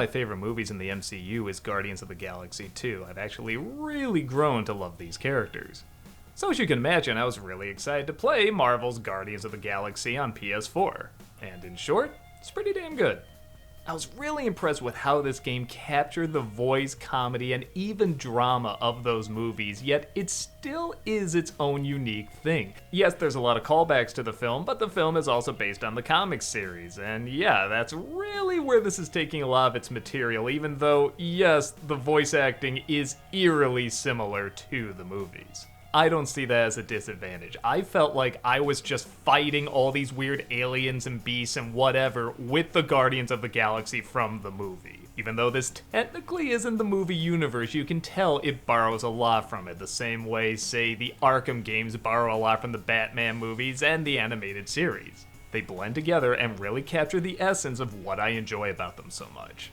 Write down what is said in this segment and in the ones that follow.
my favorite movies in the MCU is Guardians of the Galaxy 2. I've actually really grown to love these characters. So as you can imagine, I was really excited to play Marvel's Guardians of the Galaxy on PS4. And in short, it's pretty damn good. I was really impressed with how this game captured the voice, comedy, and even drama of those movies, yet it still is its own unique thing. Yes, there's a lot of callbacks to the film, but the film is also based on the comics series, and yeah, that's really where this is taking a lot of its material, even though, yes, the voice acting is eerily similar to the movies. I don't see that as a disadvantage. I felt like I was just fighting all these weird aliens and beasts and whatever with the Guardians of the Galaxy from the movie. Even though this technically isn't the movie universe, you can tell it borrows a lot from it, the same way, say, the Arkham games borrow a lot from the Batman movies and the animated series. They blend together and really capture the essence of what I enjoy about them so much.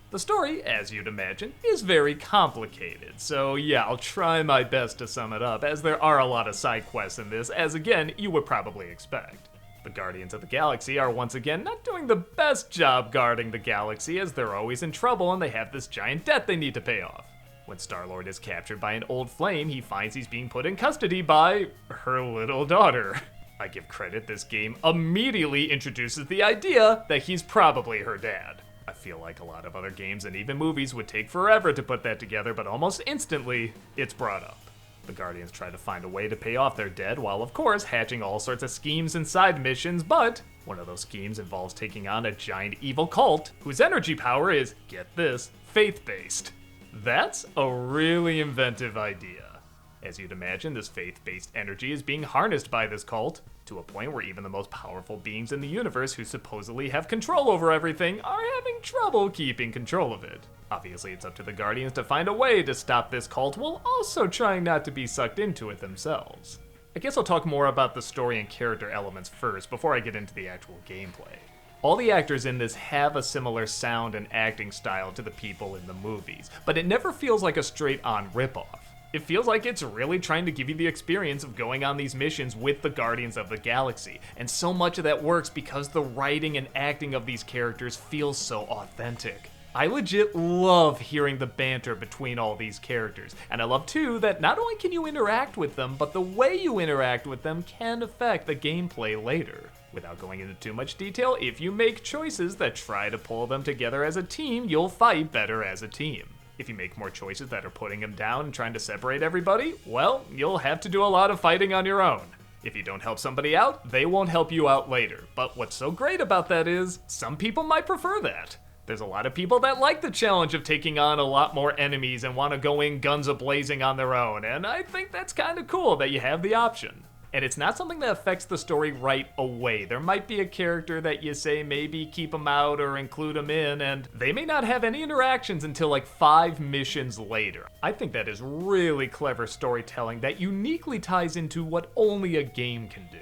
The story, as you'd imagine, is very complicated, so yeah, I'll try my best to sum it up, as there are a lot of side quests in this, as again, you would probably expect. The Guardians of the Galaxy are once again not doing the best job guarding the galaxy, as they're always in trouble and they have this giant debt they need to pay off. When Star-Lord is captured by an old flame, he finds he's being put in custody by her little daughter. I give credit, this game immediately introduces the idea that he's probably her dad. I feel like a lot of other games and even movies would take forever to put that together, but almost instantly, it's brought up. The Guardians try to find a way to pay off their debt while, of course, hatching all sorts of schemes and side missions, but one of those schemes involves taking on a giant evil cult whose energy power is, get this, faith-based. That's a really inventive idea. As you'd imagine, this faith-based energy is being harnessed by this cult, to a point where even the most powerful beings in the universe who supposedly have control over everything are having trouble keeping control of it. Obviously, it's up to the Guardians to find a way to stop this cult while also trying not to be sucked into it themselves. I guess I'll talk more about the story and character elements first before I get into the actual gameplay. All the actors in this have a similar sound and acting style to the people in the movies, but it never feels like a straight-on ripoff. It feels like it's really trying to give you the experience of going on these missions with the Guardians of the Galaxy, and so much of that works because the writing and acting of these characters feels so authentic. I legit love hearing the banter between all these characters, and I love too that not only can you interact with them, but the way you interact with them can affect the gameplay later. Without going into too much detail, if you make choices that try to pull them together as a team, you'll fight better as a team. If you make more choices that are putting them down and trying to separate everybody, well, you'll have to do a lot of fighting on your own. If you don't help somebody out, they won't help you out later. But what's so great about that is, some people might prefer that. There's a lot of people that like the challenge of taking on a lot more enemies and want to go in guns a-blazing on their own, and I think that's kind of cool that you have the option. And it's not something that affects the story right away. There might be a character that you say maybe keep them out or include them in, and they may not have any interactions until like 5 missions later. I think that is really clever storytelling that uniquely ties into what only a game can do.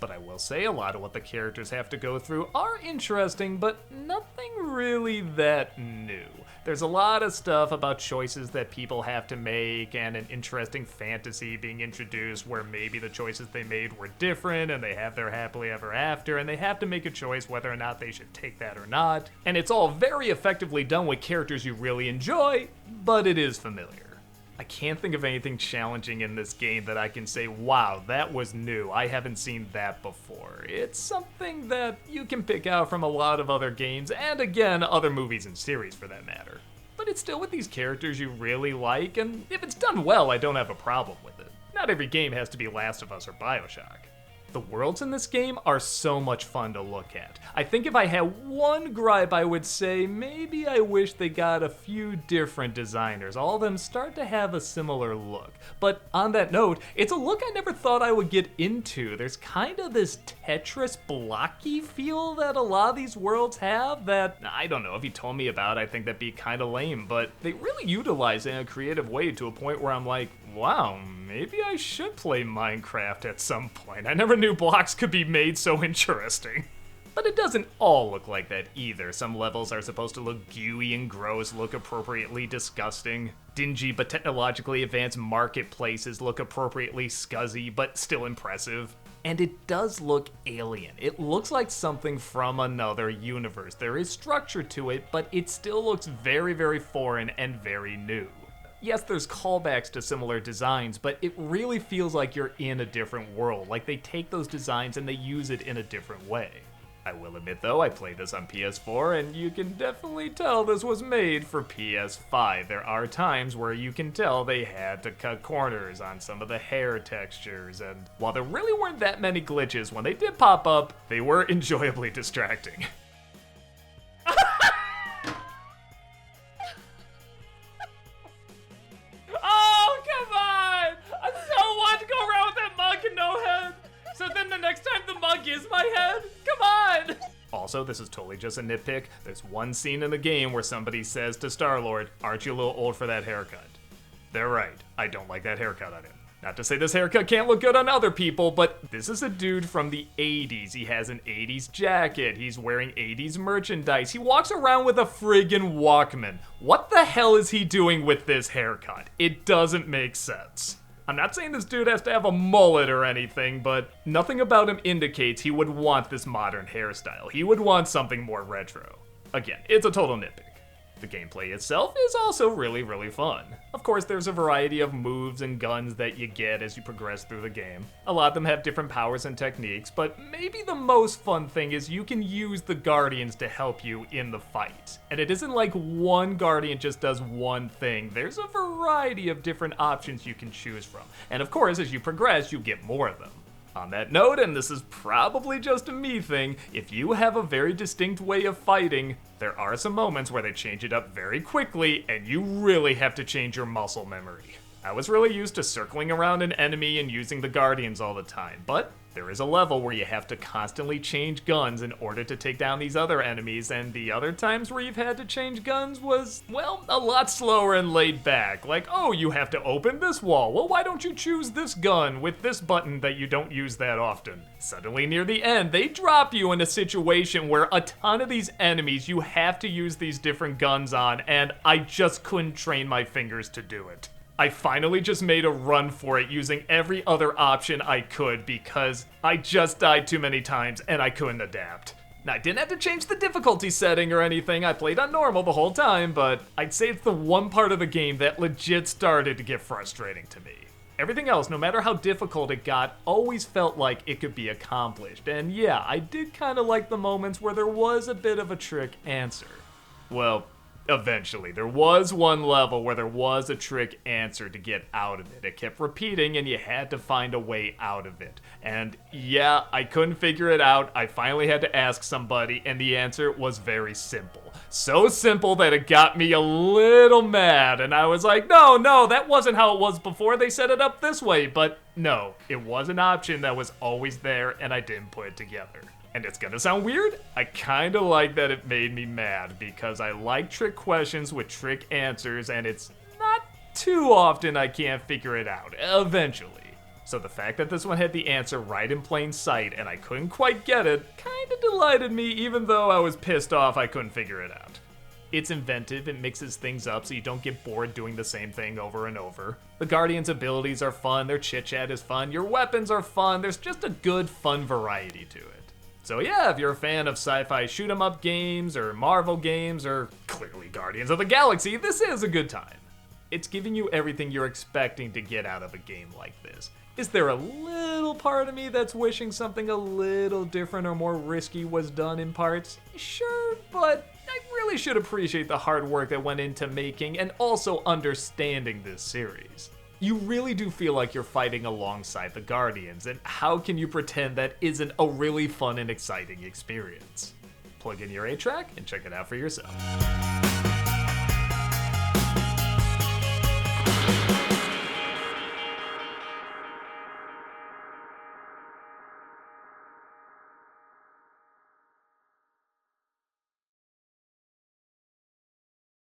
But I will say a lot of what the characters have to go through are interesting, but nothing really that new. There's a lot of stuff about choices that people have to make and an interesting fantasy being introduced where maybe the choices they made were different and they have their happily ever after and they have to make a choice whether or not they should take that or not. And it's all very effectively done with characters you really enjoy, but it is familiar. I can't think of anything challenging in this game that I can say, wow, that was new. I haven't seen that before. It's something that you can pick out from a lot of other games, and again, other movies and series for that matter. But it's still with these characters you really like, and if it's done well, I don't have a problem with it. Not every game has to be Last of Us or BioShock. The worlds in this game are so much fun to look at. I think if I had one gripe, I would say maybe I wish they got a few different designers. All of them start to have a similar look. But on that note, it's a look I never thought I would get into. There's kind of this Tetris blocky feel that a lot of these worlds have that, I don't know, if you told me about, I think that'd be kind of lame, but they really utilize it in a creative way to a point where I'm like, wow, maybe I should play Minecraft at some point. I never knew blocks could be made so interesting. But it doesn't all look like that either. Some levels are supposed to look gooey and gross, look appropriately disgusting. Dingy but technologically advanced marketplaces look appropriately scuzzy but still impressive. And it does look alien. It looks like something from another universe. There is structure to it, but it still looks very, very foreign and very new. Yes, there's callbacks to similar designs, but it really feels like you're in a different world, like they take those designs and they use it in a different way. I will admit though, I played this on PS4, and you can definitely tell this was made for PS5. There are times where you can tell they had to cut corners on some of the hair textures, and while there really weren't that many glitches, when they did pop up, they were enjoyably distracting. Oh, come on! I so want to go around with that mug and no head! So then the next time the mug is my head? Come on! Also, this is totally just a nitpick. There's one scene in the game where somebody says to Star-Lord, "Aren't you a little old for that haircut?" They're right. I don't like that haircut on him. Not to say this haircut can't look good on other people, but this is a dude from the 80s. He has an 80s jacket. He's wearing 80s merchandise. He walks around with a friggin' Walkman. What the hell is he doing with this haircut? It doesn't make sense. I'm not saying this dude has to have a mullet or anything, but nothing about him indicates he would want this modern hairstyle. He would want something more retro. Again, it's a total nitpick. The gameplay itself is also really, really fun. Of course, there's a variety of moves and guns that you get as you progress through the game. A lot of them have different powers and techniques, but maybe the most fun thing is you can use the Guardians to help you in the fight. And it isn't like one Guardian just does one thing. There's a variety of different options you can choose from. And of course, as you progress, you get more of them. On that note, and this is probably just a me thing, if you have a very distinct way of fighting, there are some moments where they change it up very quickly, and you really have to change your muscle memory. I was really used to circling around an enemy and using the Guardians all the time, but there is a level where you have to constantly change guns in order to take down these other enemies, and the other times where you've had to change guns was, well, a lot slower and laid back. Like, oh, you have to open this wall. Well, why don't you choose this gun with this button that you don't use that often? Suddenly near the end, they drop you in a situation where a ton of these enemies you have to use these different guns on, and I just couldn't train my fingers to do it. I finally just made a run for it using every other option I could because I just died too many times and I couldn't adapt. Now, I didn't have to change the difficulty setting or anything. I played on normal the whole time, but I'd say it's the one part of the game that legit started to get frustrating to me. Everything else, no matter how difficult it got, always felt like it could be accomplished. And yeah, I did kind of like the moments where there was a bit of a trick answer. Well, eventually. There was one level where there was a trick answer to get out of it. It kept repeating and you had to find a way out of it. And yeah, I couldn't figure it out. I finally had to ask somebody and the answer was very simple. So simple that it got me a little mad and I was like, no, that wasn't how it was before. They set it up this way. But no, it was an option that was always there and I didn't put it together. And it's gonna sound weird, I kinda like that it made me mad because I like trick questions with trick answers and it's not too often I can't figure it out, eventually. So the fact that this one had the answer right in plain sight and I couldn't quite get it kinda delighted me even though I was pissed off I couldn't figure it out. It's inventive, it mixes things up so you don't get bored doing the same thing over and over. The Guardians' abilities are fun, their chit-chat is fun, your weapons are fun, there's just a good fun variety to it. So yeah, if you're a fan of sci-fi shoot-'em-up games, or Marvel games, or clearly Guardians of the Galaxy, this is a good time. It's giving you everything you're expecting to get out of a game like this. Is there a little part of me that's wishing something a little different or more risky was done in parts? Sure, but I really should appreciate the hard work that went into making and also understanding this series. You really do feel like you're fighting alongside the Guardians, and how can you pretend that isn't a really fun and exciting experience? Plug in your 8-track and check it out for yourself.